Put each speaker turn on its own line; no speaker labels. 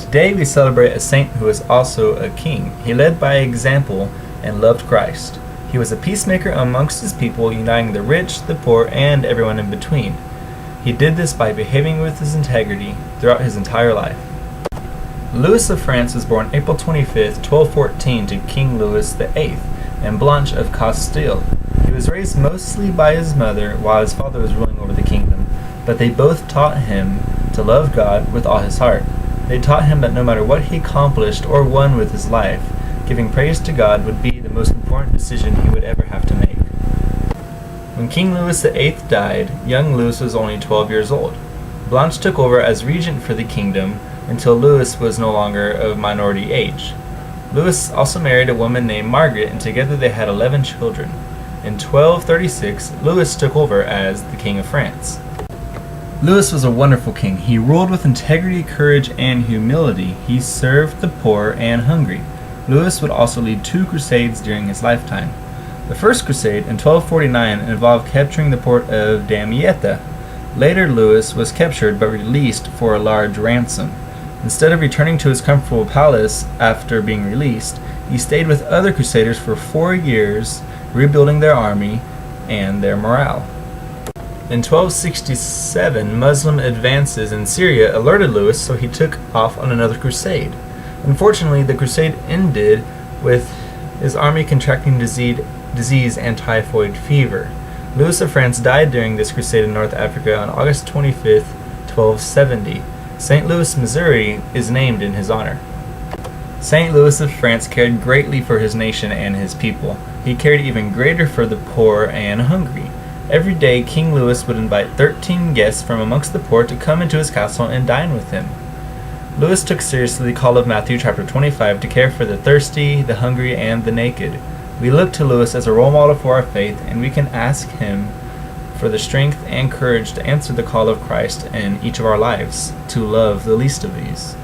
Today we celebrate a saint who was also a king. He led by example and loved Christ. He was a peacemaker amongst his people, uniting the rich, the poor, and everyone in between. He did this by behaving with his integrity throughout his entire life. Louis of France was born April 25, 1214 to King Louis VIII and Blanche of Castile. He was raised mostly by his mother while his father was ruling over the kingdom, but they both taught him to love God with all his heart. They taught him that no matter what he accomplished or won with his life, giving praise to God would be the most important decision he would ever have to make. When King Louis VIII died, young Louis was only 12 years old. Blanche took over as regent for the kingdom until Louis was no longer of minority age. Louis also married a woman named Margaret, and together they had 11 children. In 1236, Louis took over as the King of France. Louis was a wonderful king. He ruled with integrity, courage, and humility. He served the poor and hungry. Louis would also lead 2 crusades during his lifetime. The first crusade, in 1249, involved capturing the port of Damietta. Later, Louis was captured but released for a large ransom. Instead of returning to his comfortable palace after being released, he stayed with other crusaders for 4 years, rebuilding their army and their morale. In 1267, Muslim advances in Syria alerted Louis, so he took off on another crusade. Unfortunately, the crusade ended with his army contracting disease and typhoid fever. Louis of France died during this crusade in North Africa on August 25, 1270. St. Louis, Missouri is named in his honor. St. Louis of France cared greatly for his nation and his people. He cared even greater for the poor and hungry. Every day, King Louis would invite 13 guests from amongst the poor to come into his castle and dine with him. Louis took seriously the call of Matthew chapter 25 to care for the thirsty, the hungry, and the naked. We look to Louis as a role model for our faith, and we can ask him for the strength and courage to answer the call of Christ in each of our lives, to love the least of these.